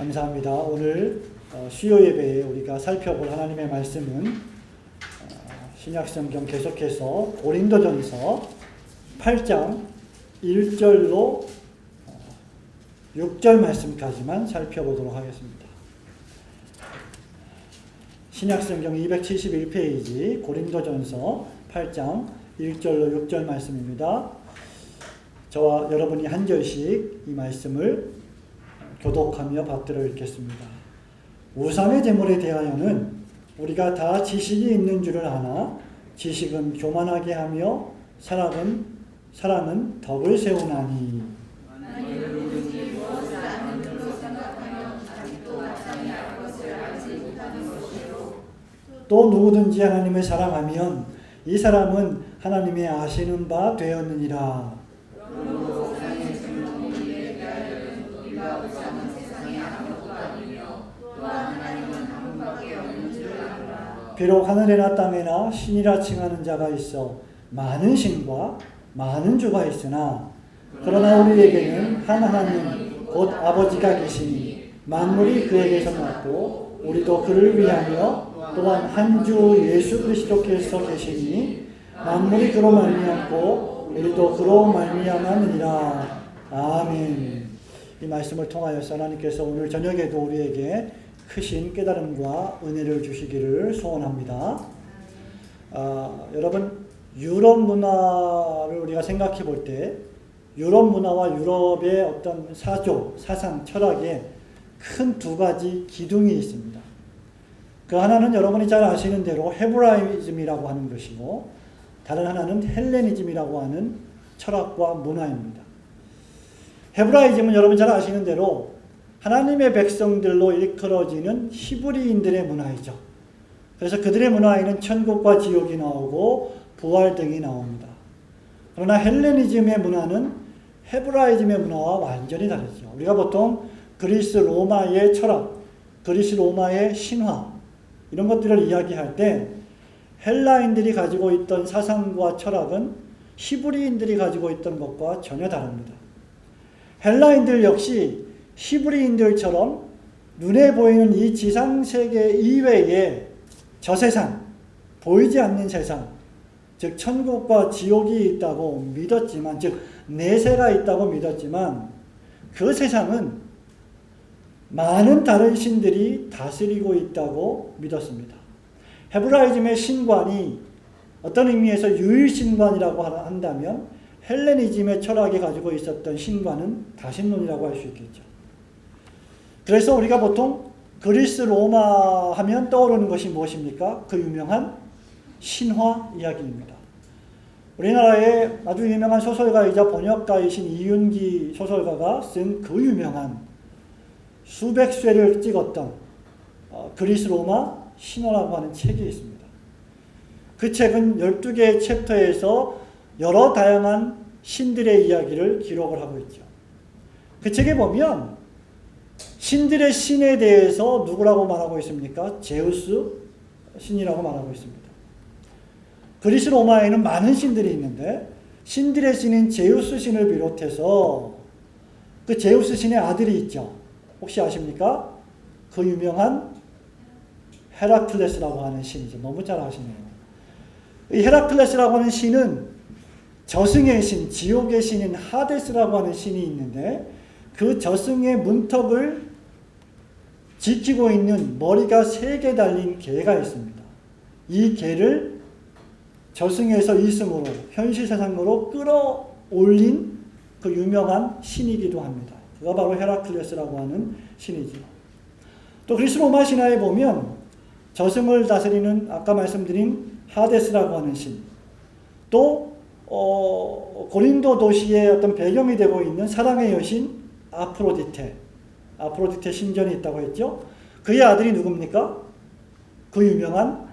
감사합니다. 오늘 수요 예배에 우리가 살펴볼 하나님의 말씀은 신약성경 계속해서 고린도전서 8장 1절로 6절 말씀까지만 살펴보도록 하겠습니다. 신약성경 271페이지 고린도전서 8장 1절로 6절 말씀입니다. 저와 여러분이 한 절씩 이 말씀을 교독하며 받들어 읽겠습니다. 우상의 제물에 대하여는 우리가 다 지식이 있는 줄을 아나 지식은 교만하게 하며 사랑은 덕을 세우나니. 또 누구든지 하나님을 사랑하면 이 사람은 하나님의 아시는 바 되었느니라. 비록 하늘에나 땅에나 신이라 칭하는 자가 있어 많은 신과 많은 주가 있으나 그러나 우리에게는 한 하나님 곧 아버지가 계시니 만물이 그에게서 났고 우리도 그를 위하며 또한 한 주 예수 그리스도께서 계시니 만물이 그로 말미암고 우리도 그로 말미암았느니라. 아멘. 이 말씀을 통하여서 하나님께서 오늘 저녁에도 우리에게 크신 깨달음과 은혜를 주시기를 소원합니다. 여러분, 유럽 문화를 우리가 생각해 볼 때 유럽 문화와 유럽의 어떤 사조, 사상, 철학에 큰 두 가지 기둥이 있습니다. 그 하나는 여러분이 잘 아시는 대로 헤브라이즘이라고 하는 것이고 다른 하나는 헬레니즘이라고 하는 철학과 문화입니다. 헤브라이즘은 여러분 잘 아시는 대로 하나님의 백성들로 일컬어지는 히브리인들의 문화이죠. 그래서 그들의 문화에는 천국과 지옥이 나오고 부활 등이 나옵니다. 그러나 헬레니즘의 문화는 헤브라이즘의 문화와 완전히 다르죠. 우리가 보통 그리스 로마의 철학, 그리스 로마의 신화 이런 것들을 이야기할 때 헬라인들이 가지고 있던 사상과 철학은 히브리인들이 가지고 있던 것과 전혀 다릅니다. 헬라인들 역시 히브리인들처럼 눈에 보이는 이 지상세계 이외에 저 세상, 보이지 않는 세상, 즉 천국과 지옥이 있다고 믿었지만, 즉 내세가 있다고 믿었지만 그 세상은 많은 다른 신들이 다스리고 있다고 믿었습니다. 헤브라이즘의 신관이 어떤 의미에서 유일신관이라고 한다면 헬레니즘의 철학이 가지고 있었던 신관은 다신론이라고 할 수 있겠죠. 그래서 우리가 보통 그리스 로마 하면 떠오르는 것이 무엇입니까? 그 유명한 신화 이야기입니다. 우리나라의 아주 유명한 소설가이자 번역가이신 이윤기 소설가가 쓴 그 유명한 수백 쇄를 찍었던 그리스 로마 신화라고 하는 책이 있습니다. 그 책은 12개의 챕터에서 여러 다양한 신들의 이야기를 기록을 하고 있죠. 그 책에 보면 신들의 신에 대해서 누구라고 말하고 있습니까? 제우스 신이라고 말하고 있습니다. 그리스 로마에는 많은 신들이 있는데 신들의 신인 제우스 신을 비롯해서 그 제우스 신의 아들이 있죠. 혹시 아십니까? 그 유명한 헤라클레스라고 하는 신이죠. 너무 잘 아시네요. 이 헤라클레스라고 하는 신은 저승의 신, 지옥의 신인 하데스라고 하는 신이 있는데 그 저승의 문턱을 지키고 있는 머리가 3개 달린 개가 있습니다. 이 개를 저승에서 이승으로 현실 세상으로 끌어올린 그 유명한 신이기도 합니다. 그가 바로 헤라클레스라고 하는 신이죠. 또 그리스 로마 신화에 보면 저승을 다스리는 아까 말씀드린 하데스라고 하는 신, 또 고린도 도시의 어떤 배경이 되고 있는 사랑의 여신 아프로디테 신전이 있다고 했죠. 그의 아들이 누굽니까? 그 유명한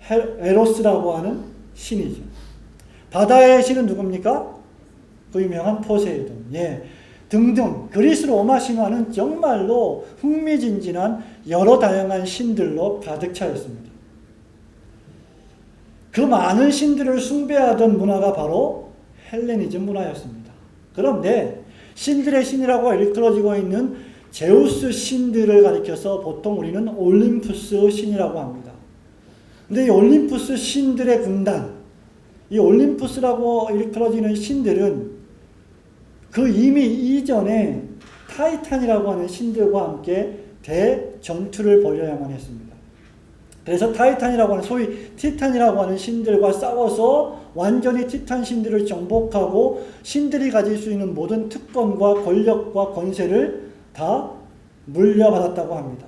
에로스라고 하는 신이죠. 바다의 신은 누굽니까? 그 유명한 포세이돈. 등등 그리스 로마 신화는 정말로 흥미진진한 여러 다양한 신들로 가득 차 있습니다. 그 많은 신들을 숭배하던 문화가 바로 헬레니즘 문화였습니다. 그런데 신들의 신이라고 일컬어지고 있는 제우스 신들을 가리켜서 보통 우리는 올림푸스 신이라고 합니다. 근데 이 올림푸스 신들의 군단, 이 올림푸스라고 일컬어지는 신들은 그 이미 이전에 타이탄이라고 하는 신들과 함께 대전투를 벌여야만 했습니다. 그래서 타이탄이라고 하는 소위 티탄이라고 하는 신들과 싸워서 완전히 티탄 신들을 정복하고 신들이 가질 수 있는 모든 특권과 권력과 권세를 다 물려받았다고 합니다.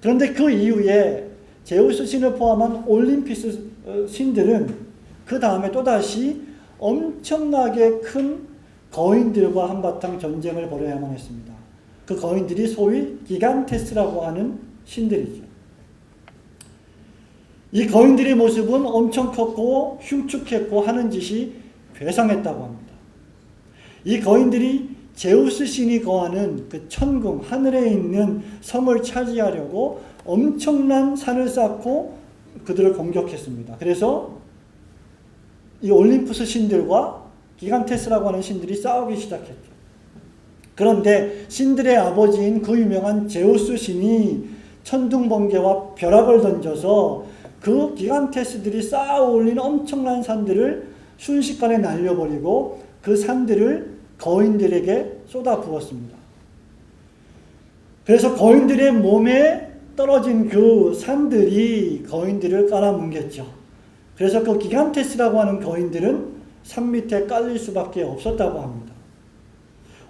그런데 그 이후에 제우스 신을 포함한 올림피스 신들은 그 다음에 또다시 엄청나게 큰 거인들과 한바탕 전쟁을 벌여야만 했습니다. 그 거인들이 소위 기간테스라고 하는 신들이죠. 이 거인들의 모습은 엄청 컸고 흉측했고 하는 짓이 괴상했다고 합니다. 이 거인들이 제우스 신이 거하는 그 천궁, 하늘에 있는 섬을 차지하려고 엄청난 산을 쌓고 그들을 공격했습니다. 그래서 이 올림푸스 신들과 기간테스라고 하는 신들이 싸우기 시작했죠. 그런데 신들의 아버지인 그 유명한 제우스 신이 천둥번개와 벼락을 던져서 그 기간테스들이 쌓아 올린 엄청난 산들을 순식간에 날려버리고 그 산들을 거인들에게 쏟아 부었습니다. 그래서 거인들의 몸에 떨어진 그 산들이 거인들을 깔아뭉갰죠. 그래서 그 기간테스라고 하는 거인들은 산 밑에 깔릴 수밖에 없었다고 합니다.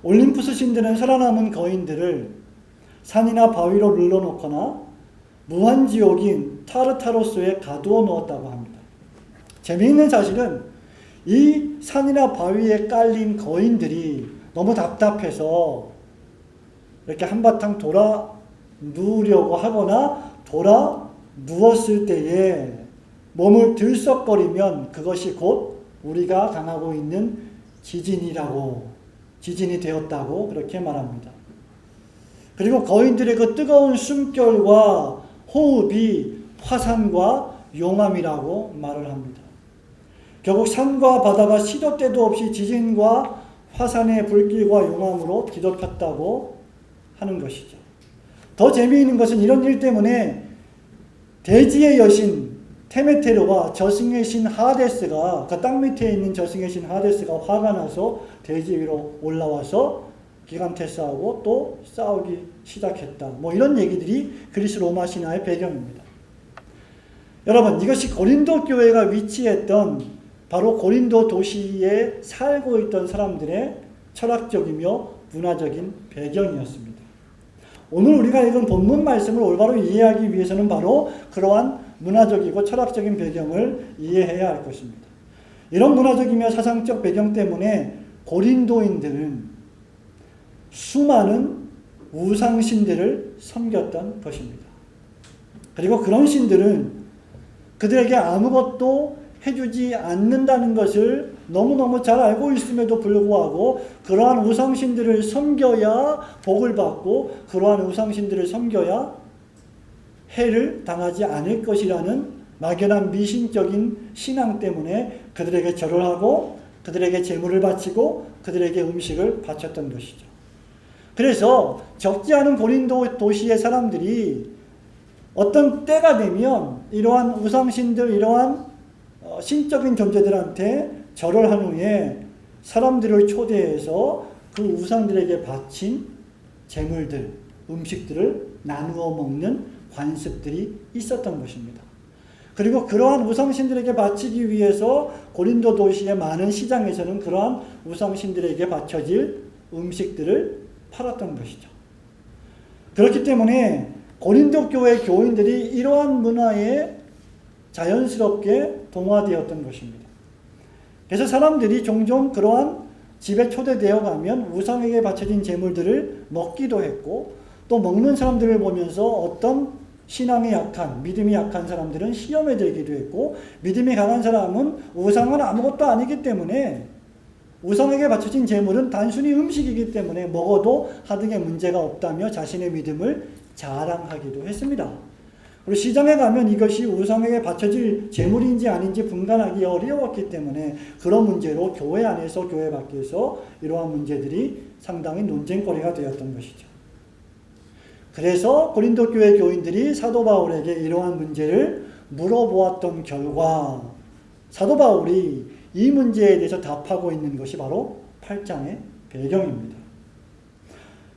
올림푸스 신들은 살아남은 거인들을 산이나 바위로 눌러놓거나 무한지옥인 타르타로스에 가두어 놓았다고 합니다. 재미있는 사실은 이 산이나 바위에 깔린 거인들이 너무 답답해서 이렇게 한바탕 돌아 누우려고 하거나 돌아 누웠을 때에 몸을 들썩거리면 그것이 곧 우리가 당하고 있는 지진이 되었다고 그렇게 말합니다. 그리고 거인들의 그 뜨거운 숨결과 호흡이 화산과 용암이라고 말을 합니다. 결국 산과 바다가 시도 때도 없이 지진과 화산의 불길과 용암으로 뒤덮였다고 하는 것이죠. 더 재미있는 것은 이런 일 때문에 대지의 여신 테메테르와 저승의 신 하데스가 그 땅 밑에 있는 저승의 신 하데스가 화가 나서 대지 위로 올라와서 기간테스하고 또 싸우기 시작했다. 이런 얘기들이 그리스 로마 신화의 배경입니다. 여러분, 이것이 고린도 교회가 위치했던 바로 고린도 도시에 살고 있던 사람들의 철학적이며 문화적인 배경이었습니다. 오늘 우리가 읽은 본문 말씀을 올바로 이해하기 위해서는 바로 그러한 문화적이고 철학적인 배경을 이해해야 할 것입니다. 이런 문화적이며 사상적 배경 때문에 고린도인들은 수많은 우상신들을 섬겼던 것입니다. 그리고 그런 신들은 그들에게 아무것도 해주지 않는다는 것을 너무너무 잘 알고 있음에도 불구하고 그러한 우상신들을 섬겨야 복을 받고 그러한 우상신들을 섬겨야 해를 당하지 않을 것이라는 막연한 미신적인 신앙 때문에 그들에게 절을 하고 그들에게 제물을 바치고 그들에게 음식을 바쳤던 것이죠. 그래서 적지 않은 고린도 도시의 사람들이 어떤 때가 되면 이러한 우상신들, 이러한 신적인 존재들한테 절을 한 후에 사람들을 초대해서 그 우상들에게 바친 제물들, 음식들을 나누어 먹는 관습들이 있었던 것입니다. 그리고 그러한 우상신들에게 바치기 위해서 고린도 도시의 많은 시장에서는 그러한 우상신들에게 바쳐질 음식들을 팔았던 것이죠. 그렇기 때문에 고린도 교회 교인들이 이러한 문화에 자연스럽게 동화되었던 것입니다. 그래서 사람들이 종종 그러한 집에 초대되어 가면 우상에게 바쳐진 제물들을 먹기도 했고 또 먹는 사람들을 보면서 어떤 신앙이 약한, 믿음이 약한 사람들은 시험에 들기도 했고 믿음이 강한 사람은 우상은 아무것도 아니기 때문에 우상에게 바쳐진 제물은 단순히 음식이기 때문에 먹어도 하등의 문제가 없다며 자신의 믿음을 자랑하기도 했습니다. 그리고 시장에 가면 이것이 우상에게 바쳐질 제물인지 아닌지 분간하기 어려웠기 때문에 그런 문제로 교회 안에서 교회 밖에서 이러한 문제들이 상당히 논쟁거리가 되었던 것이죠. 그래서 고린도 교회 교인들이 사도 바울에게 이러한 문제를 물어보았던 결과 사도 바울이 이 문제에 대해서 답하고 있는 것이 바로 8장의 배경입니다.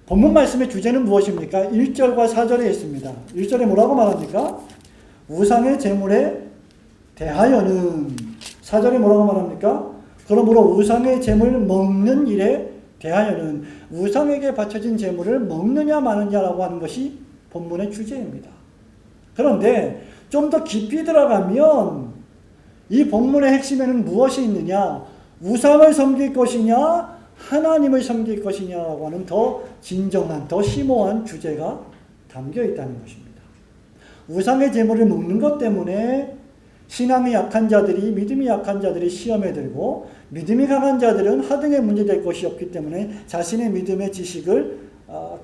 본문 말씀의 주제는 무엇입니까? 1절과 4절에 있습니다. 1절에 뭐라고 말합니까? 우상의 제물에 대하여는. 4절에 뭐라고 말합니까? 그러므로 우상의 제물 먹는 일에 대하여는. 우상에게 바쳐진 제물을 먹느냐 마느냐라고 하는 것이 본문의 주제입니다. 그런데 좀 더 깊이 들어가면 이 본문의 핵심에는 무엇이 있느냐? 우상을 섬길 것이냐? 하나님을 섬길 것이냐라고 하는 더 진정한, 더 심오한 주제가 담겨 있다는 것입니다. 우상의 제물을 먹는 것 때문에 신앙이 약한 자들이, 믿음이 약한 자들이 시험에 들고, 믿음이 강한 자들은 하등에 문제될 것이 없기 때문에 자신의 믿음의 지식을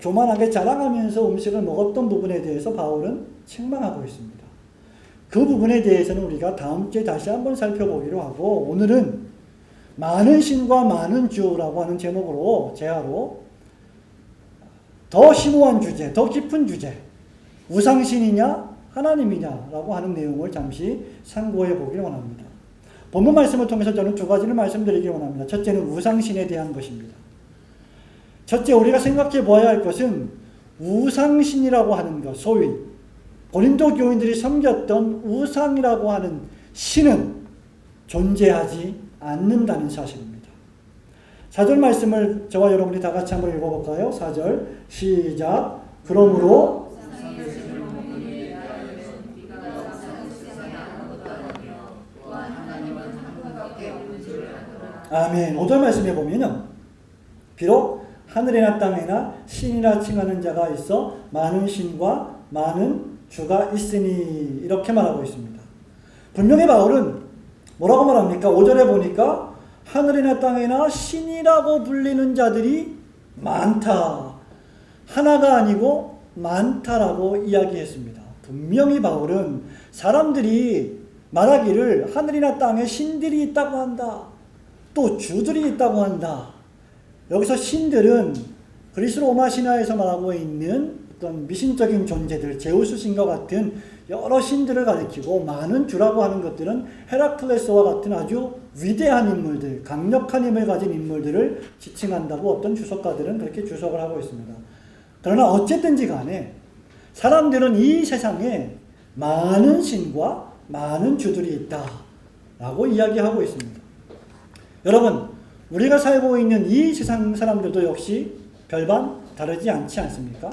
교만하게 자랑하면서 음식을 먹었던 부분에 대해서 바울은 책망하고 있습니다. 그 부분에 대해서는 우리가 다음 주에 다시 한번 살펴보기로 하고, 오늘은 많은 신과 많은 주라고 하는 제하로 더 심오한 주제, 더 깊은 주제, 우상신이냐 하나님이냐라고 하는 내용을 잠시 상고해 보기를 원합니다. 본문 말씀을 통해서 저는 두 가지를 말씀드리기 원합니다. 첫째는 우상신에 대한 것입니다. 첫째, 우리가 생각해 보아야 할 것은 우상신이라고 하는 것, 소위 고린도 교인들이 섬겼던 우상이라고 하는 신은 존재하지 않는다는 사실입니다. 4절 말씀을 저와 여러분이 다 같이 한번 읽어볼까요? 4절 시작. 그러므로 아멘. 5절 말씀에 보면은 비록 하늘이나 땅에나 신이라 칭하는 자가 있어 많은 신과 많은 주가 있으니 이렇게 말하고 있습니다. 분명히 바울은 뭐라고 말합니까? 5절에 보니까 하늘이나 땅에나 신이라고 불리는 자들이 많다. 하나가 아니고 많다라고 이야기했습니다. 분명히 바울은 사람들이 말하기를 하늘이나 땅에 신들이 있다고 한다. 또 주들이 있다고 한다. 여기서 신들은 그리스 로마 신화에서 말하고 있는 어떤 미신적인 존재들, 제우스 신과 같은 여러 신들을 가리키고, 많은 주라고 하는 것들은 헤라클레스와 같은 아주 위대한 인물들, 강력한 힘을 가진 인물들을 지칭한다고 어떤 주석가들은 그렇게 주석을 하고 있습니다. 그러나 어쨌든지 간에 사람들은 이 세상에 많은 신과 많은 주들이 있다라고 이야기하고 있습니다. 여러분, 우리가 살고 있는 이 세상 사람들도 역시 별반 다르지 않지 않습니까?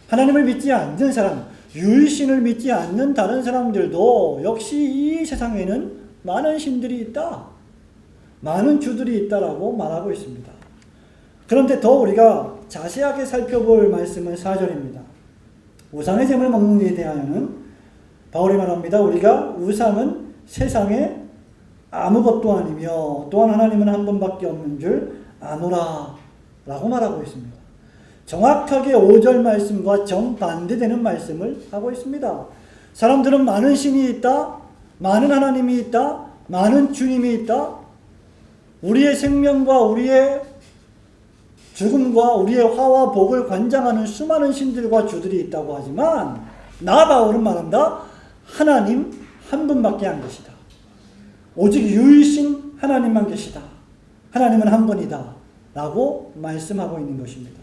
하나님을 믿지 않는 사람, 유일신을 믿지 않는 다른 사람들도 역시 이 세상에는 많은 신들이 있다, 많은 주들이 있다라고 말하고 있습니다. 그런데 더 우리가 자세하게 살펴볼 말씀은 4절입니다. 우상의 제물 먹는 일에 대하여는 바울이 말합니다. 우리가 우상은 세상에 아무것도 아니며 또한 하나님은 한 분밖에 없는 줄 아노라 라고 말하고 있습니다. 정확하게 5절 말씀과 정반대되는 말씀을 하고 있습니다. 사람들은 많은 신이 있다, 많은 하나님이 있다, 많은 주님이 있다, 우리의 생명과 우리의 죽음과 우리의 화와 복을 관장하는 수많은 신들과 주들이 있다고 하지만, 나 바울은 말한다. 하나님 한 분밖에 안 계시다. 오직 유일신 하나님만 계시다. 하나님은 한 분이다 라고 말씀하고 있는 것입니다.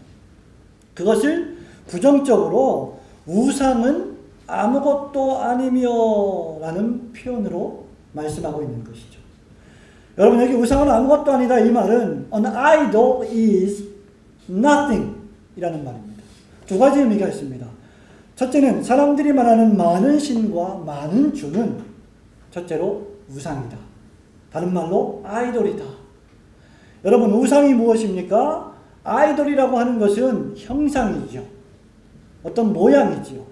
그것을 부정적으로 우상은 아무것도 아니며 라는 표현으로 말씀하고 있는 것이죠. 여러분, 여기 우상은 아무것도 아니다 이 말은 an idol is nothing 이라는 말입니다. 두 가지 의미가 있습니다. 첫째는 사람들이 말하는 많은 신과 많은 주는 첫째로 우상이다. 다른 말로 아이돌이다. 여러분, 우상이 무엇입니까? 아이돌이라고 하는 것은 형상이죠. 어떤 모양이죠.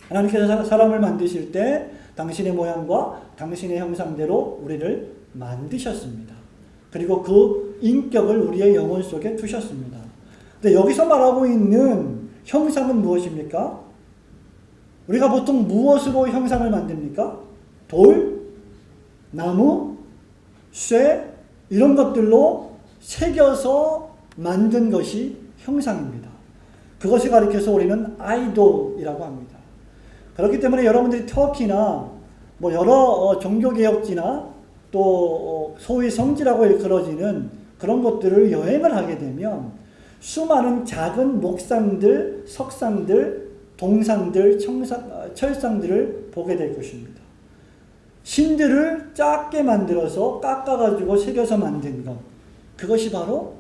하나님께서 사람을 만드실 때 당신의 모양과 당신의 형상대로 우리를 만드셨습니다. 그리고 그 인격을 우리의 영혼 속에 두셨습니다. 근데 여기서 말하고 있는 형상은 무엇입니까? 우리가 보통 무엇으로 형상을 만듭니까? 돌, 나무, 쇠 이런 것들로 새겨서 만든 것이 형상입니다. 그것을 가리켜서 우리는 아이돌이라고 합니다. 그렇기 때문에 여러분들이 터키나 뭐 여러 종교개혁지나 또 소위 성지라고 일컬어지는 그런 것들을 여행을 하게 되면 수많은 작은 목상들, 석상들, 동상들, 철상들을 보게 될 것입니다. 신들을 작게 만들어서 깎아가지고 새겨서 만든 것, 그것이 바로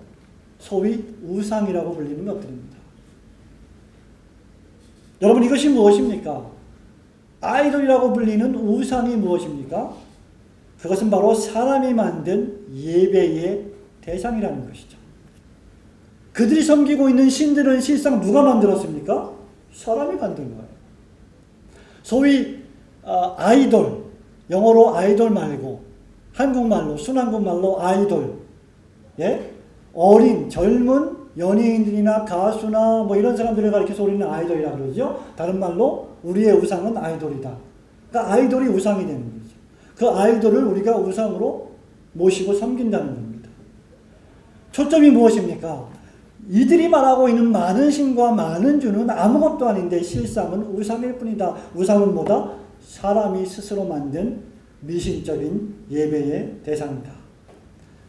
소위 우상이라고 불리는 것들입니다. 여러분, 이것이 무엇입니까? 아이돌이라고 불리는 우상이 무엇입니까? 그것은 바로 사람이 만든 예배의 대상이라는 것이죠. 그들이 섬기고 있는 신들은 실상 누가 만들었습니까? 사람이 만든 거예요. 소위 아이돌, 영어로 아이돌 말고 한국말로, 순한국말로 아이돌, 예? 어린, 젊은 연예인들이나 가수나 뭐 이런 사람들을 가리켜서 우리는 아이돌이라고 그러죠. 다른 말로 우리의 우상은 아이돌이다. 그러니까 아이돌이 우상이 되는 거죠. 그 아이돌을 우리가 우상으로 모시고 섬긴다는 겁니다. 초점이 무엇입니까? 이들이 말하고 있는 많은 신과 많은 주는 아무것도 아닌데 실상은 우상일 뿐이다. 우상은 뭐다? 사람이 스스로 만든 미신적인 예배의 대상이다.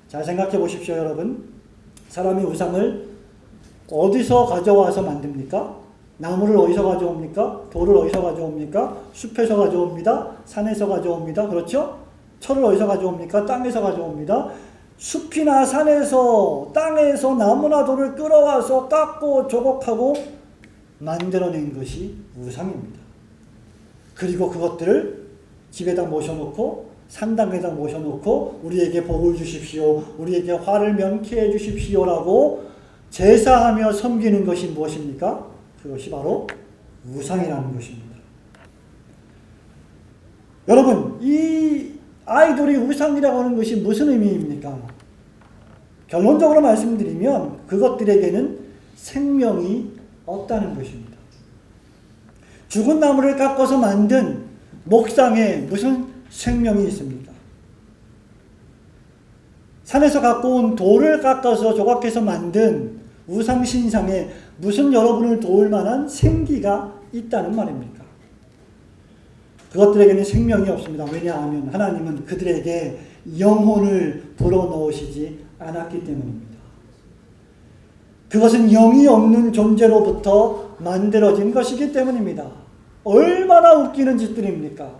잘 생각해 보십시오, 여러분. 사람이 우상을 어디서 가져와서 만듭니까? 나무를 어디서 가져옵니까? 돌을 어디서 가져옵니까? 숲에서 가져옵니다. 산에서 가져옵니다. 그렇죠? 철을 어디서 가져옵니까? 땅에서 가져옵니다. 숲이나 산에서, 땅에서 나무나 돌을 끌어와서 깎고 조곡하고 만들어낸 것이 우상입니다. 그리고 그것들을 집에다 모셔놓고 산당에다 모셔놓고 우리에게 복을 주십시오, 우리에게 화를 면케해 주십시오라고 제사하며 섬기는 것이 무엇입니까? 그것이 바로 우상이라는 것입니다. 여러분, 이 아이돌이 우상이라고 하는 것이 무슨 의미입니까? 결론적으로 말씀드리면 그것들에게는 생명이 없다는 것입니다. 죽은 나무를 깎아서 만든 목상에 무슨 생명이 있습니까? 산에서 갖고 온 돌을 깎아서 조각해서 만든 우상신상에 무슨 여러분을 도울 만한 생기가 있다는 말입니까? 그것들에게는 생명이 없습니다. 왜냐하면 하나님은 그들에게 영혼을 불어넣으시지 않았기 때문입니다. 그것은 영이 없는 존재로부터 만들어진 것이기 때문입니다. 얼마나 웃기는 짓들입니까?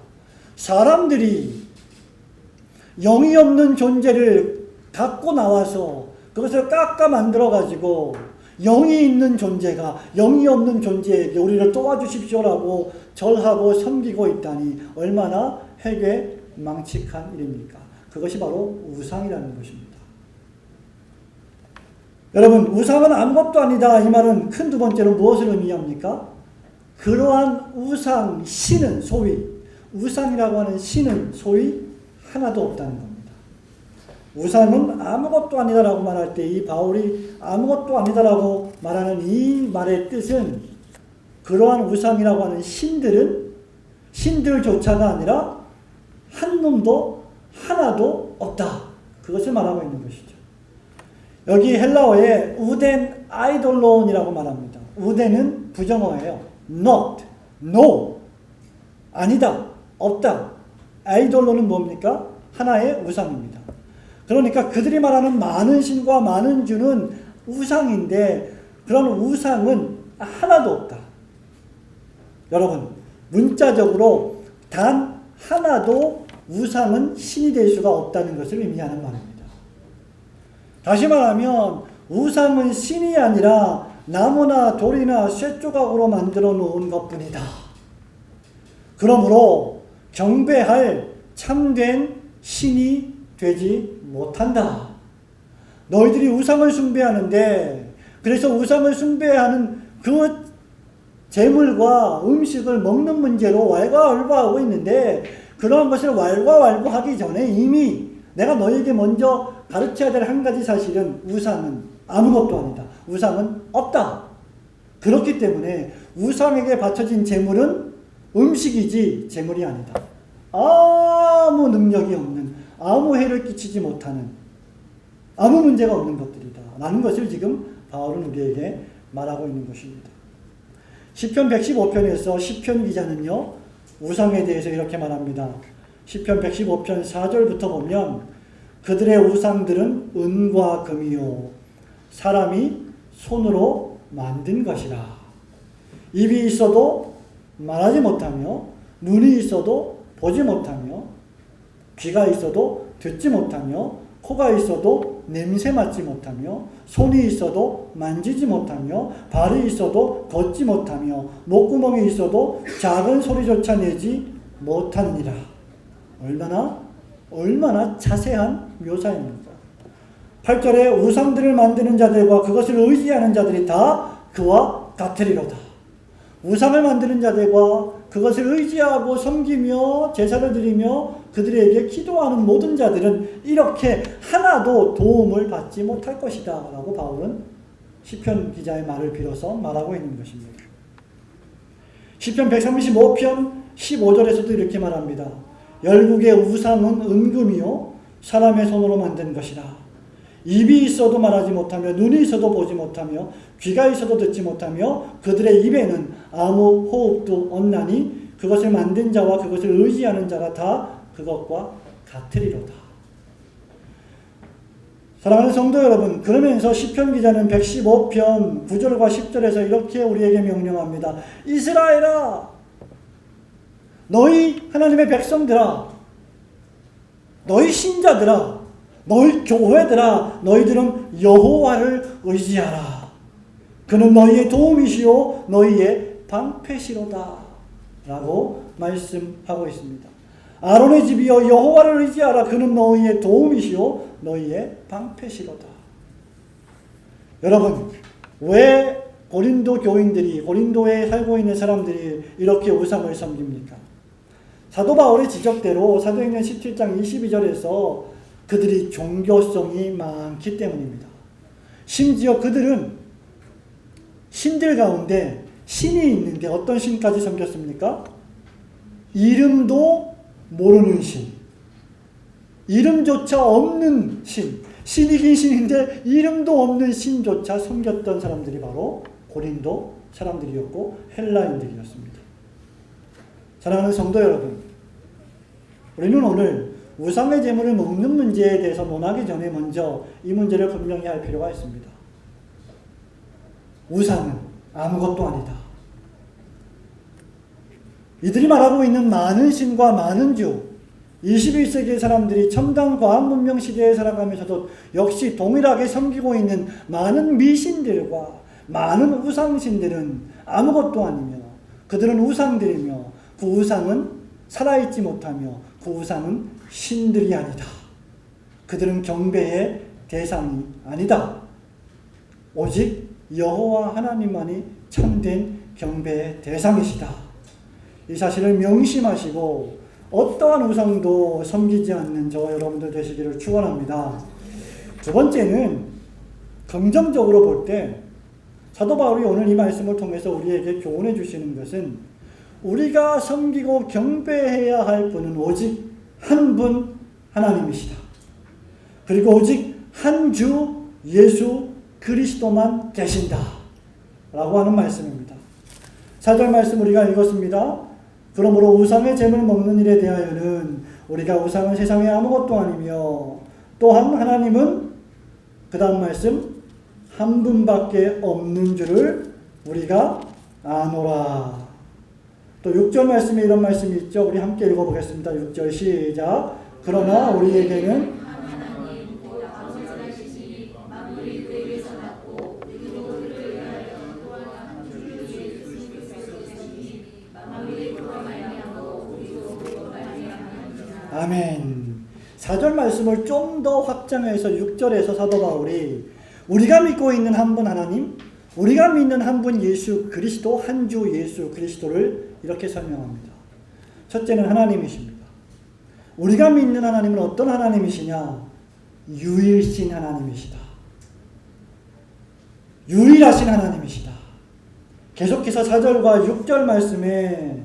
사람들이 영이 없는 존재를 갖고 나와서 그것을 깎아 만들어가지고 영이 있는 존재가 영이 없는 존재에게 우리를 도와주십시오라고 절하고 섬기고 있다니 얼마나 회개망측한 일입니까? 그것이 바로 우상이라는 것입니다. 여러분, 우상은 아무것도 아니다. 이 말은 큰 두 번째로 무엇을 의미합니까? 그러한 우상, 신은 소위, 우상이라고 하는 신은 소위 하나도 없다는 겁니다. 우상은 아무것도 아니다라고 말할 때 이 바울이 아무것도 아니다라고 말하는 이 말의 뜻은 그러한 우상이라고 하는 신들은 신들조차가 아니라 한 놈도 하나도 없다. 그것을 말하고 있는 것이죠. 여기 헬라어에 우덴 아이돌론이라고 말합니다. 우덴은 부정어예요. not, no, 아니다, 없다. 아이돌론은 뭡니까? 하나의 우상입니다. 그러니까 그들이 말하는 많은 신과 많은 주는 우상인데 그런 우상은 하나도 없다. 여러분, 문자적으로 단 하나도 우상은 신이 될 수가 없다는 것을 의미하는 말입니다. 다시 말하면 우상은 신이 아니라 나무나 돌이나 쇠조각으로 만들어 놓은 것뿐이다. 그러므로 경배할 참된 신이 되지 못한다. 너희들이 우상을 숭배하는데 그래서 우상을 숭배하는 그 재물과 음식을 먹는 문제로 왈가왈부하고 있는데 그러한 것을 왈가왈부하기 전에 이미 내가 너희에게 먼저 가르쳐야 될 한 가지 사실은 우상은 아무것도 아니다. 우상은 없다. 그렇기 때문에 우상에게 바쳐진 재물은 음식이지 재물이 아니다. 아무 능력이 없는, 아무 해를 끼치지 못하는, 아무 문제가 없는 것들이다 라는 것을 지금 바울은 우리에게 말하고 있는 것입니다. 시편 115편에서 시편 기자는요, 우상에 대해서 이렇게 말합니다. 시편 115편 4절부터 보면 그들의 우상들은 은과 금이요 사람이 손으로 만든 것이라. 입이 있어도 말하지 못하며 눈이 있어도 보지 못하며 귀가 있어도 듣지 못하며 코가 있어도 냄새 맡지 못하며 손이 있어도 만지지 못하며 발이 있어도 걷지 못하며 목구멍이 있어도 작은 소리조차 내지 못하느니라. 얼마나 자세한 묘사입니다. 8절에 우상들을 만드는 자들과 그것을 의지하는 자들이 다 그와 같으리로다. 우상을 만드는 자들과 그것을 의지하고 섬기며 제사를 드리며 그들에게 기도하는 모든 자들은 이렇게 하나도 도움을 받지 못할 것이다 라고 바울은 시편 기자의 말을 빌어서 말하고 있는 것입니다. 시편 135편 15절에서도 이렇게 말합니다. 열국의 우상은 은금이요 사람의 손으로 만든 것이라. 입이 있어도 말하지 못하며 눈이 있어도 보지 못하며 귀가 있어도 듣지 못하며 그들의 입에는 아무 호흡도 없나니 그것을 만든 자와 그것을 의지하는 자가 다 그것과 같으리로다. 사랑하는 성도 여러분, 그러면서 시편 기자는 115편 9절과 10절에서 이렇게 우리에게 명령합니다. 이스라엘아, 너희 하나님의 백성들아, 너희 신자들아, 너희 교회들아, 너희들은 여호와를 의지하라. 그는 너희의 도움이시요 너희의 방패시로다 라고 말씀하고 있습니다. 아론의 집이여 여호와를 의지하라. 그는 너희의 도움이시요 너희의 방패시로다. 여러분, 왜 고린도 교인들이, 고린도에 살고 있는 사람들이 이렇게 우상을 섬깁니까? 사도 바울의 지적대로 사도행전 17장 22절에서 그들이 종교성이 많기 때문입니다. 심지어 그들은 신들 가운데 신이 있는데 어떤 신까지 섬겼습니까? 이름도 모르는 신, 이름조차 없는 신, 신이긴 신인데 이름도 없는 신조차 섬겼던 사람들이 바로 고린도 사람들이었고 헬라인들이었습니다. 사랑하는 성도 여러분, 우리는 오늘 우상의 제물을 먹는 문제에 대해서 논하기 전에 먼저 이 문제를 분명히 할 필요가 있습니다. 우상은 아무것도 아니다. 이들이 말하고 있는 많은 신과 많은 주, 21세기의 사람들이 첨단 과학 문명 시대에 살아가면서도 역시 동일하게 섬기고 있는 많은 미신들과 많은 우상신들은 아무것도 아니며 그들은 우상들이며 그 우상은 살아있지 못하며 그 우상은 신들이 아니다. 그들은 경배의 대상이 아니다. 오직 여호와 하나님만이 참된 경배의 대상이시다. 이 사실을 명심하시고 어떠한 우상도 섬기지 않는 저와 여러분들 되시기를 축원합니다. 두 번째는 긍정적으로 볼 때 사도 바울이 오늘 이 말씀을 통해서 우리에게 교훈해 주시는 것은 우리가 섬기고 경배해야 할 분은 오직 한 분 하나님이시다. 그리고 오직 한 주 예수 그리스도만 계신다 라고 하는 말씀입니다. 4절 말씀 우리가 읽었습니다. 그러므로 우상의 제물 먹는 일에 대하여는 우리가 우상은 세상에 아무것도 아니며 또한 하나님은 그 다음 말씀 한 분밖에 없는 줄을 우리가 아노라. 또 6절 말씀에 이런 말씀이 있죠. 우리 함께 읽어보겠습니다. 6절 시작. 그러나 우리에게는 아멘. 4절 말씀을 좀 더 확장해서 6절에서 사도 바울이 우리가 믿고 있는 한 분 하나님, 우리가 믿는 한 분 예수 그리스도, 한 주 예수 그리스도를 이렇게 설명합니다. 첫째는 하나님이십니다. 우리가 믿는 하나님은 어떤 하나님이시냐? 유일신 하나님이시다. 유일하신 하나님이시다. 계속해서 4절과 6절 말씀에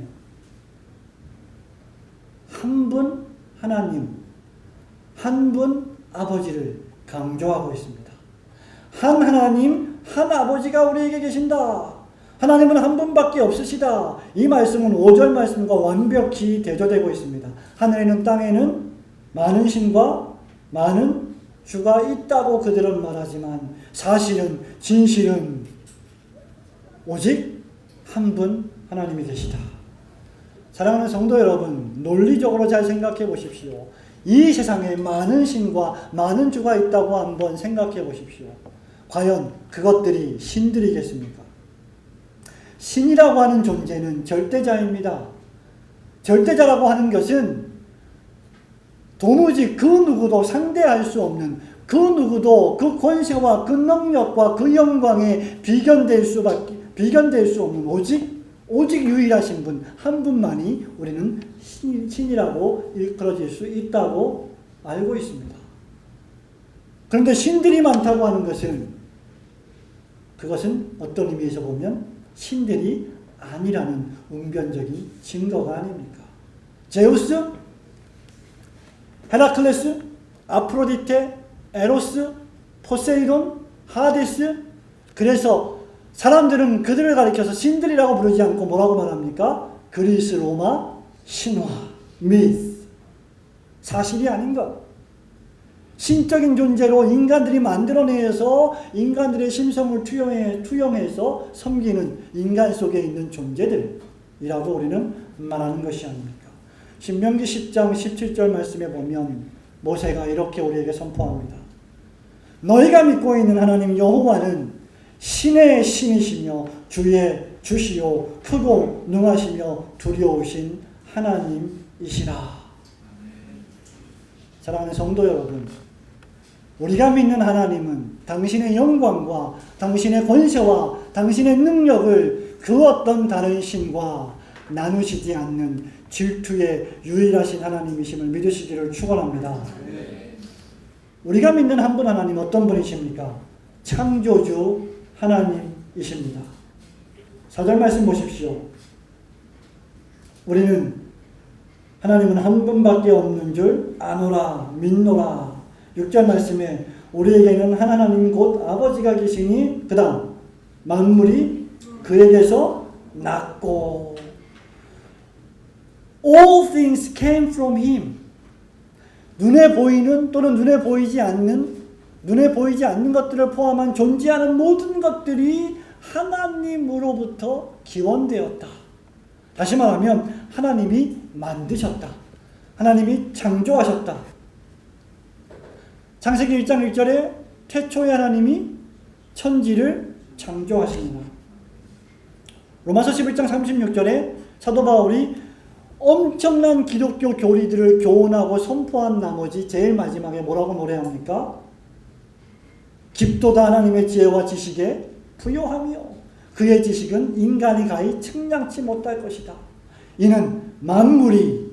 한 분 하나님, 한 분 아버지를 강조하고 있습니다. 한 하나님, 한 아버지가 우리에게 계신다. 하나님은 한 분밖에 없으시다. 이 말씀은 5절 말씀과 완벽히 대조되고 있습니다. 하늘에는 땅에는 많은 신과 많은 주가 있다고 그들은 말하지만 사실은 진실은 오직 한 분 하나님이 계시다. 사랑하는 성도 여러분, 논리적으로 잘 생각해 보십시오. 이 세상에 많은 신과 많은 주가 있다고 한번 생각해 보십시오. 과연 그것들이 신들이겠습니까? 신이라고 하는 존재는 절대자입니다. 절대자라고 하는 것은 도무지 그 누구도 상대할 수 없는, 그 누구도 그 권세와 그 능력과 그 영광에 비견될 수 없는 오직 유일하신 분 한 분만이 우리는 신이라고 일컬어질 수 있다고 알고 있습니다. 그런데 신들이 많다고 하는 그것은 어떤 의미에서 보면 신들이 아니라는 웅변적인 증거가 아닙니까? 제우스, 헤라클레스, 아프로디테, 에로스, 포세이돈, 하데스. 그래서 사람들은 그들을 가리켜서 신들이라고 부르지 않고 뭐라고 말합니까? 그리스 로마 신화, 미스. 사실이 아닌 것. 신적인 존재로 인간들이 만들어내서 인간들의 심성을 투영해서 섬기는 인간 속에 있는 존재들이라고 우리는 말하는 것이 아닙니까? 신명기 10장 17절 말씀에 보면 모세가 이렇게 우리에게 선포합니다. 너희가 믿고 있는 하나님 여호와는 신의 신이시며 주의 주시요 크고 능하시며 두려우신 하나님이시라. 사랑하는 성도 여러분, 우리가 믿는 하나님은 당신의 영광과 당신의 권세와 당신의 능력을 그 어떤 다른 신과 나누시지 않는 질투의 유일하신 하나님이심을 믿으시기를 축원합니다. 우리가 믿는 한 분 하나님 어떤 분이십니까? 창조주 하나님이십니다. 4절 말씀 보십시오. 우리는 하나님은 한 분밖에 없는 줄 아노라 믿노라. 6절 말씀에 우리에게는 한 하나님 곧 아버지가 계시니 그 다음 만물이 그에게서 났고 All things came from him. 눈에 보이는 또는 눈에 보이지 않는 것들을 포함한 존재하는 모든 것들이 하나님으로부터 기원되었다. 다시 말하면 하나님이 만드셨다. 하나님이 창조하셨다. 창세기 1장 1절에 태초에 하나님이 천지를 창조하시니라. 로마서 11장 36절에 사도 바울이 엄청난 기독교 교리들을 교훈하고 선포한 나머지 제일 마지막에 뭐라고 노래합니까? 깊도다 하나님의 지혜와 지식에 부요하며 그의 지식은 인간이 가히 측량치 못할 것이다. 이는 만물이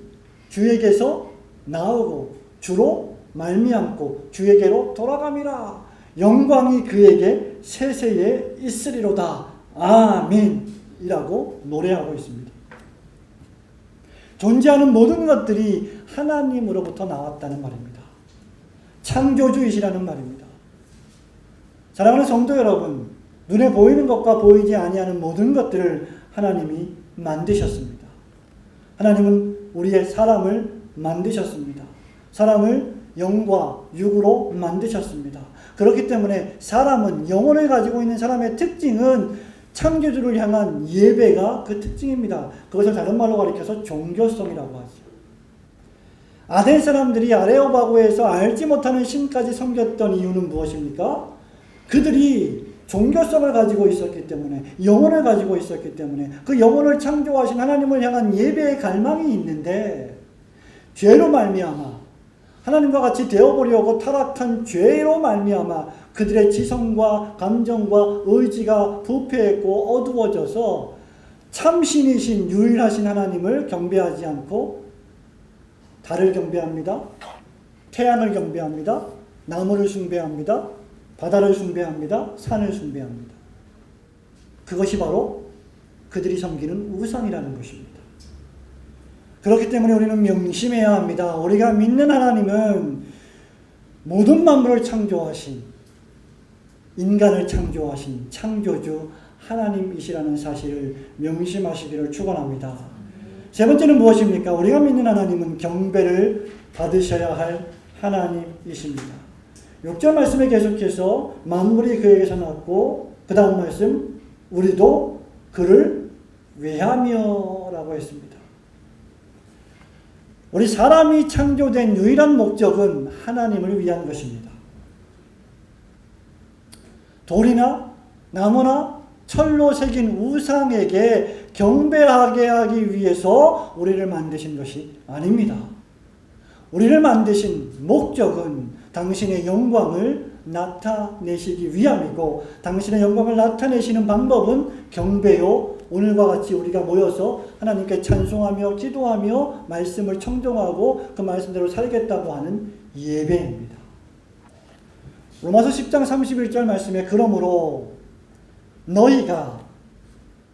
주에게서 나오고 주로 말미암고 주에게로 돌아감이라. 영광이 그에게 세세에 있으리로다. 아멘이라고 노래하고 있습니다. 존재하는 모든 것들이 하나님으로부터 나왔다는 말입니다. 창조주이시라는 말입니다. 사랑하는 성도 여러분, 눈에 보이는 것과 보이지 아니하는 모든 것들을 하나님이 만드셨습니다. 하나님은 우리의 사람을 만드셨습니다. 사람을 영과 육으로 만드셨습니다. 그렇기 때문에 사람은 영혼을 가지고 있는 사람의 특징은 창조주를 향한 예배가 그 특징입니다. 그것을 다른 말로 가리켜서 종교성이라고 하죠. 아덴 사람들이 아레오바고에서 알지 못하는 신까지 섬겼던 이유는 무엇입니까? 그들이 종교성을 가지고 있었기 때문에, 영혼을 가지고 있었기 때문에, 그 영혼을 창조하신 하나님을 향한 예배의 갈망이 있는데 죄로 말미암아 하나님과 같이 되어보려고 타락한 죄로 말미암아 그들의 지성과 감정과 의지가 부패했고 어두워져서 참신이신 유일하신 하나님을 경배하지 않고 달을 경배합니다. 태양을 경배합니다. 나무를 숭배합니다. 바다를 숭배합니다. 산을 숭배합니다. 그것이 바로 그들이 섬기는 우상이라는 것입니다. 그렇기 때문에 우리는 명심해야 합니다. 우리가 믿는 하나님은 모든 만물을 창조하신, 인간을 창조하신 창조주 하나님이시라는 사실을 명심하시기를 축원합니다. 세 번째는 무엇입니까? 우리가 믿는 하나님은 경배를 받으셔야 할 하나님이십니다. 6절 말씀에 계속해서 만물이 그에게서 났고 그 다음 말씀 우리도 그를 위하며 라고 했습니다. 우리 사람이 창조된 유일한 목적은 하나님을 위한 것입니다. 돌이나 나무나 철로 새긴 우상에게 경배하게 하기 위해서 우리를 만드신 것이 아닙니다. 우리를 만드신 목적은 당신의 영광을 나타내시기 위함이고 당신의 영광을 나타내시는 방법은 경배요. 오늘과 같이 우리가 모여서 하나님께 찬송하며 기도하며 말씀을 청종하고 그 말씀대로 살겠다고 하는 예배입니다. 로마서 10장 31절 말씀에 그러므로 너희가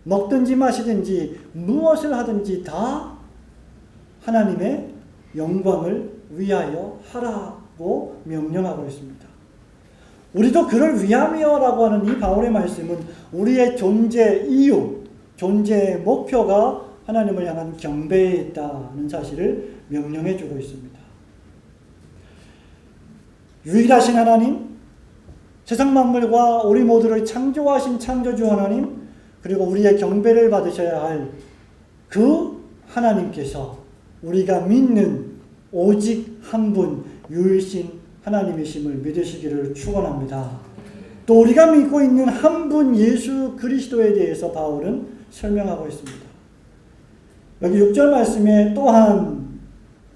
먹든지 마시든지 무엇을 하든지 다 하나님의 영광을 위하여 하라고 명령하고 있습니다. 우리도 그를 위하며라고 하는 이 바울의 말씀은 우리의 존재 이유, 존재의 목표가 하나님을 향한 경배에 있다는 사실을 명령해 주고 있습니다. 유일하신 하나님, 세상 만물과 우리 모두를 창조하신 창조주 하나님, 그리고 우리의 경배를 받으셔야 할 그 하나님께서 우리가 믿는 오직 한 분 유일신 하나님이심을 믿으시기를 축원합니다. 또 우리가 믿고 있는 한 분 예수 그리스도에 대해서 바울은 설명하고 있습니다. 여기 6절 말씀에 또한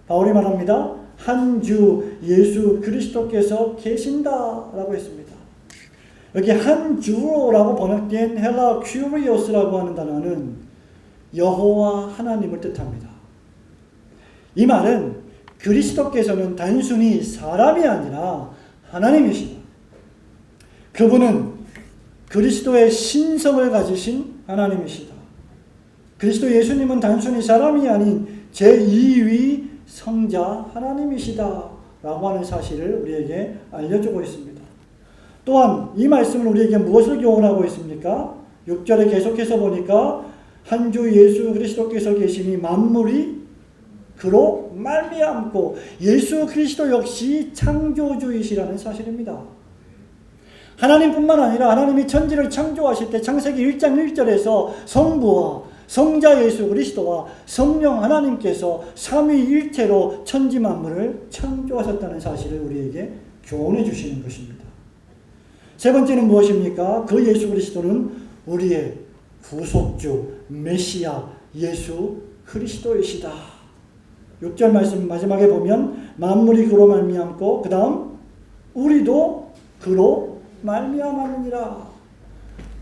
바울이 말합니다. 한 주 예수 그리스도께서 계신다라고 했습니다. 여기 한 주라고 번역된 헬라 큐리오스라고 하는 단어는 여호와 하나님을 뜻합니다. 이 말은 그리스도께서는 단순히 사람이 아니라 하나님이시다. 그분은 그리스도의 신성을 가지신 하나님이시다. 그리스도 예수님은 단순히 사람이 아닌 제2위 성자 하나님이시다 라고 하는 사실을 우리에게 알려주고 있습니다. 또한 이 말씀은 우리에게 무엇을 교훈하고 있습니까? 6절에 계속해서 보니까 한 주 예수 그리스도께서 계시니 만물이 그로 말미암고 예수 그리스도 역시 창조주이시라는 사실입니다. 하나님뿐만 아니라 하나님이 천지를 창조하실 때 창세기 1장 1절에서 성부와 성자 예수 그리스도와 성령 하나님께서 삼위일체로 천지 만물을 창조하셨다는 사실을 우리에게 교훈해 주시는 것입니다. 세 번째는 무엇입니까? 그 예수 그리스도는 우리의 구속주 메시아 예수 그리스도이시다. 6절 말씀 마지막에 보면 만물이 그로 말미암고 그 다음 우리도 그로 말미암았느니라.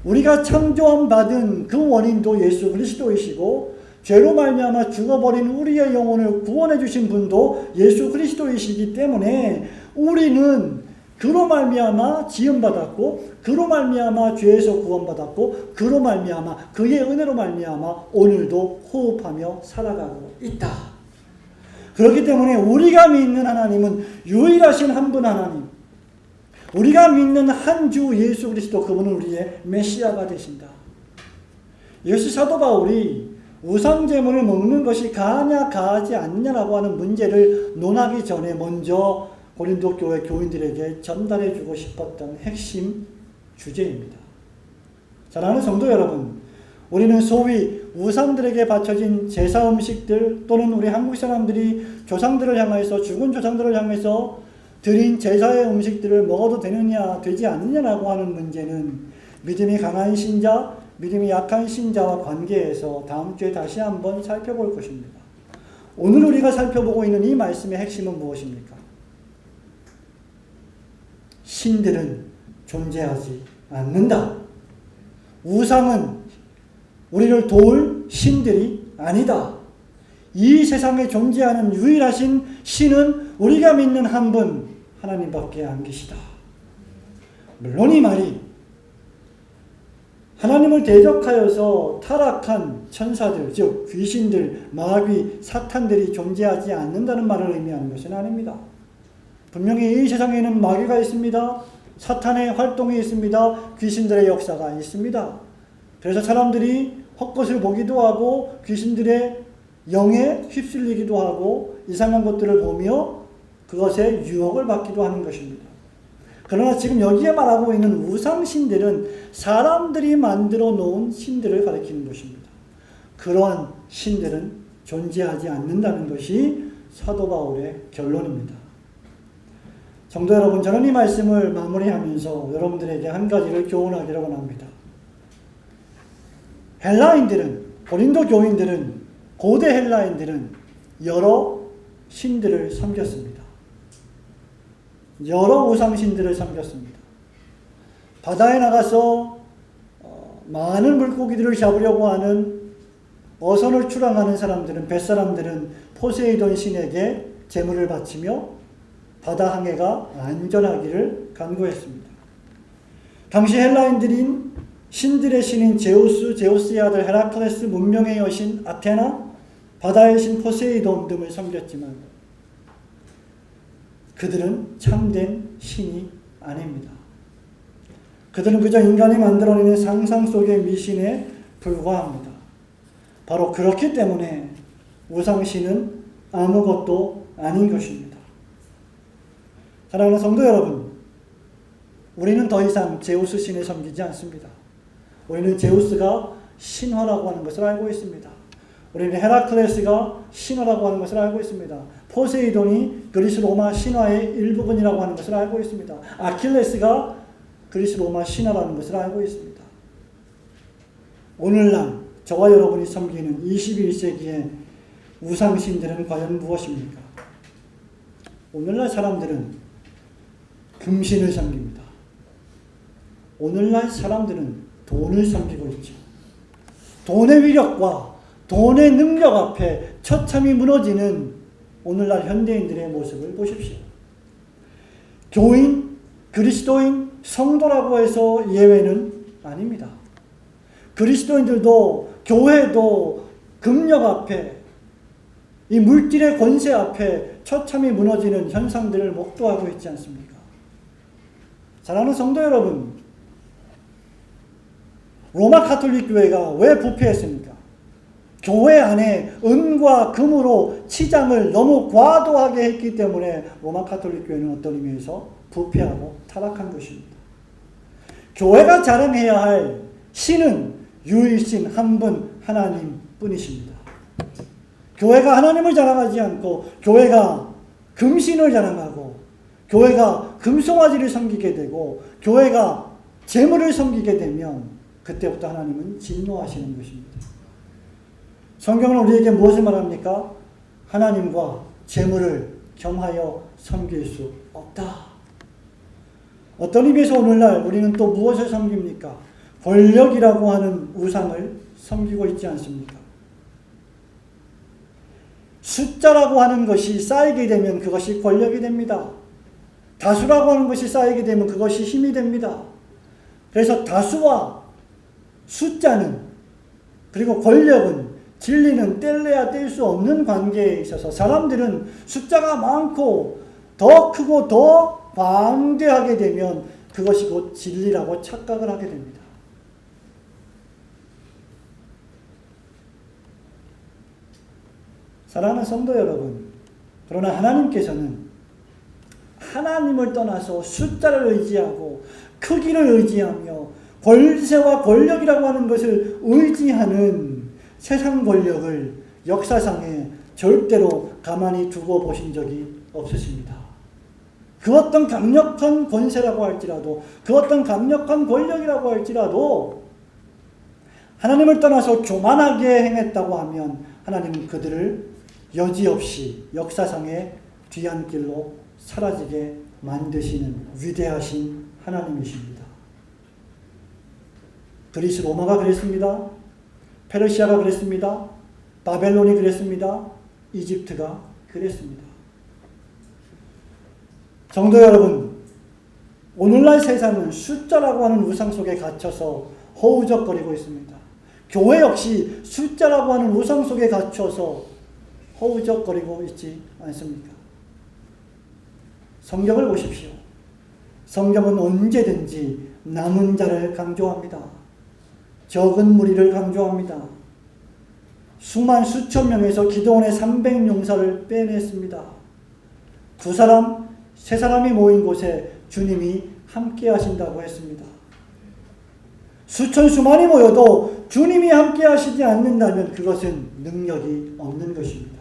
우리가 창조함 받은 그 원인도 예수 그리스도이시고 죄로 말미암아 죽어버린 우리의 영혼을 구원해 주신 분도 예수 그리스도이시기 때문에 우리는 그로 말미암아 지음받았고 그로 말미암아 죄에서 구원받았고 그로 말미암아 그의 은혜로 말미암아 오늘도 호흡하며 살아가고 있다. 그렇기 때문에 우리가 믿는 하나님은 유일하신 한 분 하나님, 우리가 믿는 한 주 예수 그리스도 그분은 우리의 메시아가 되신다. 이것이 사도 바울이 우상제물을 먹는 것이 가하냐 가하지 않느냐라고 하는 문제를 논하기 전에 먼저 고린도 교회 교인들에게 전달해 주고 싶었던 핵심 주제입니다. 사랑하는 성도 여러분, 우리는 소위 우상들에게 바쳐진 제사 음식들 또는 우리 한국 사람들이 조상들을 향해서 죽은 조상들을 향해서 드린 제사의 음식들을 먹어도 되느냐 되지 않느냐라고 하는 문제는 믿음이 강한 신자, 믿음이 약한 신자와 관계에서 다음 주에 다시 한번 살펴볼 것입니다. 오늘 우리가 살펴보고 있는 이 말씀의 핵심은 무엇입니까? 신들은 존재하지 않는다. 우상은 우리를 도울 신들이 아니다. 이 세상에 존재하는 유일하신 신은 우리가 믿는 한 분 하나님밖에 안 계시다. 물론 이 말이 하나님을 대적하여서 타락한 천사들, 즉 귀신들, 마귀, 사탄들이 존재하지 않는다는 말을 의미하는 것은 아닙니다. 분명히 이 세상에는 마귀가 있습니다. 사탄의 활동이 있습니다. 귀신들의 역사가 있습니다. 그래서 사람들이 헛것을 보기도 하고 귀신들의 영에 휩쓸리기도 하고 이상한 것들을 보며 그것에 유혹을 받기도 하는 것입니다. 그러나 지금 여기에 말하고 있는 우상신들은 사람들이 만들어 놓은 신들을 가리키는 것입니다. 그러한 신들은 존재하지 않는다는 것이 사도 바울의 결론입니다. 성도 여러분, 저는 이 말씀을 마무리하면서 여러분들에게 한 가지를 교훈하기를 원합니다. 헬라인들은, 고린도 교인들은, 고대 헬라인들은 여러 신들을 섬겼습니다. 여러 우상신들을 섬겼습니다. 바다에 나가서 많은 물고기들을 잡으려고 하는 어선을 출항하는 사람들은, 뱃사람들은 포세이돈 신에게 제물을 바치며 바다 항해가 안전하기를 간구했습니다. 당시 헬라인들인 신들의 신인 제우스, 제우스의 아들 헤라클레스, 문명의 여신 아테나, 바다의 신 포세이돈 등을 섬겼지만 그들은 참된 신이 아닙니다. 그들은 그저 인간이 만들어내는 상상 속의 미신에 불과합니다. 바로 그렇기 때문에 우상신은 아무것도 아닌 것입니다. 사랑하는 성도 여러분, 우리는 더 이상 제우스 신을 섬기지 않습니다. 우리는 제우스가 신화라고 하는 것을 알고 있습니다. 우리는 헤라클레스가 신화라고 하는 것을 알고 있습니다. 포세이돈이 그리스 로마 신화의 일부분이라고 하는 것을 알고 있습니다. 아킬레스가 그리스 로마 신화라는 것을 알고 있습니다. 오늘날 저와 여러분이 섬기는 21세기의 우상신들은 과연 무엇입니까? 오늘날 사람들은 금신을 섬깁니다. 오늘날 사람들은 돈을 섬기고 있죠. 돈의 위력과 돈의 능력 앞에 처참히 무너지는 오늘날 현대인들의 모습을 보십시오. 교인, 그리스도인, 성도라고 해서 예외는 아닙니다. 그리스도인들도 교회도 금력 앞에, 이 물질의 권세 앞에 처참히 무너지는 현상들을 목도하고 있지 않습니까? 사랑하는 성도 여러분, 로마 가톨릭 교회가 왜 부패했습니까? 교회 안에 은과 금으로 치장을 너무 과도하게 했기 때문에 로마 가톨릭 교회는 어떤 의미에서 부패하고 타락한 것입니다. 교회가 자랑해야 할 신은 유일신 한 분 하나님 뿐이십니다. 교회가 하나님을 자랑하지 않고 교회가 금신을 자랑하고 교회가 금송아지를 섬기게 되고 교회가 재물을 섬기게 되면 그때부터 하나님은 진노하시는 것입니다. 성경은 우리에게 무엇을 말합니까? 하나님과 재물을 겸하여 섬길 수 없다. 어떤 의미에서 오늘날 우리는 또 무엇을 섬깁니까? 권력이라고 하는 우상을 섬기고 있지 않습니까? 숫자라고 하는 것이 쌓이게 되면 그것이 권력이 됩니다. 다수라고 하는 것이 쌓이게 되면 그것이 힘이 됩니다. 그래서 다수와 숫자는, 그리고 권력은, 진리는 뗄래야 뗄 수 없는 관계에 있어서 사람들은 숫자가 많고 더 크고 더 방대하게 되면 그것이 곧 진리라고 착각을 하게 됩니다. 사랑하는 성도 여러분, 그러나 하나님께서는 하나님을 떠나서 숫자를 의지하고 크기를 의지하며 권세와 권력이라고 하는 것을 의지하는 세상 권력을 역사상에 절대로 가만히 두고 보신 적이 없으십니다. 그 어떤 강력한 권세라고 할지라도, 그 어떤 강력한 권력이라고 할지라도 하나님을 떠나서 교만하게 행했다고 하면 하나님은 그들을 여지없이 역사상의 뒤안길로 사라지게 만드시는 위대하신 하나님이십니다. 그리스 로마가 그랬습니다. 페르시아가 그랬습니다. 바벨론이 그랬습니다. 이집트가 그랬습니다. 성도 여러분, 오늘날 세상은 숫자라고 하는 우상 속에 갇혀서 허우적거리고 있습니다. 교회 역시 숫자라고 하는 우상 속에 갇혀서 허우적거리고 있지 않습니까? 성경을 보십시오. 성경은 언제든지 남은 자를 강조합니다. 적은 무리를 강조합니다. 수천 명에서 기드온의 300용사를 빼냈습니다. 세 사람이 모인 곳에 주님이 함께 하신다고 했습니다. 수많이 모여도 주님이 함께 하시지 않는다면 그것은 능력이 없는 것입니다.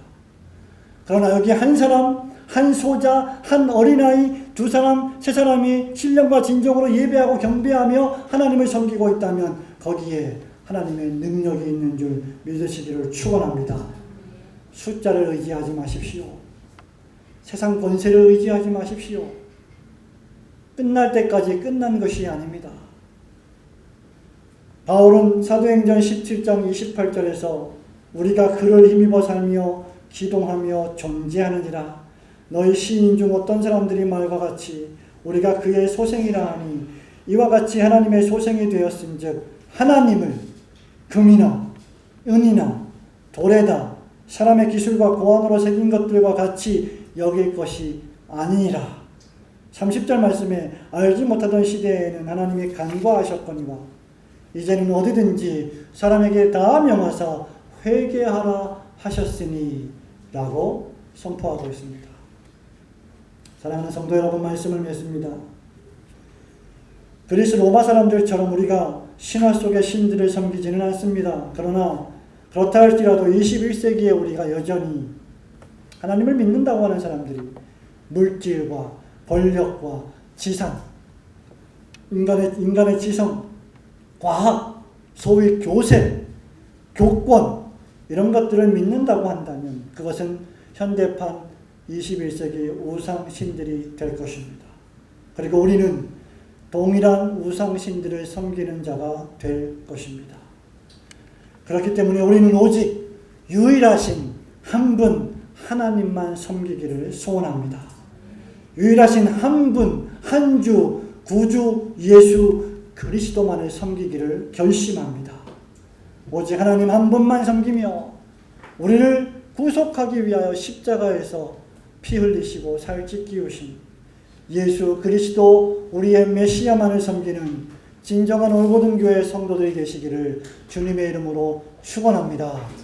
그러나 여기 한 사람, 한 소자, 한 어린아이, 2사람, 3사람이 신령과 진정으로 예배하고 경배하며 하나님을 섬기고 있다면 거기에 하나님의 능력이 있는 줄 믿으시기를 축원합니다. 숫자를 의지하지 마십시오. 세상 권세를 의지하지 마십시오. 끝날 때까지 끝난 것이 아닙니다. 바울은 사도행전 17장 28절에서 우리가 그를 힘입어 살며 기동하며 존재하느니라. 너희 시인 중 어떤 사람들이 말과 같이 우리가 그의 소생이라 하니 이와 같이 하나님의 소생이 되었은즉 하나님을 금이나 은이나 돌에다 사람의 기술과 고안으로 새긴 것들과 같이 여길 것이 아니니라. 30절 말씀에 알지 못하던 시대에는 하나님이 간과하셨거니와 이제는 어디든지 사람에게 다 명하사 회개하라 하셨으니 라고 선포하고 있습니다. 사랑하는 성도 여러분, 말씀을 맺습니다. 그리스 로마 사람들처럼 우리가 신화 속의 신들을 섬기지는 않습니다. 그러나 그렇다 할지라도 21세기에 우리가 여전히 하나님을 믿는다고 하는 사람들이 물질과 권력과 지상, 인간의 지성, 과학, 소위 교세, 교권 이런 것들을 믿는다고 한다면 그것은 현대판 21세기 우상신들이 될 것입니다. 그리고 우리는 동일한 우상신들을 섬기는 자가 될 것입니다. 그렇기 때문에 우리는 오직 유일하신 한 분 하나님만 섬기기를 소원합니다. 유일하신 한 분, 한 주, 구주 예수 그리스도만을 섬기기를 결심합니다. 오직 하나님 한 분만 섬기며 우리를 구속하기 위하여 십자가에서 피 흘리시고 살찌 끼우신 예수 그리스도 우리의 메시아만을 섬기는 진정한 올고든 교회 성도들이 되시기를 주님의 이름으로 축원합니다.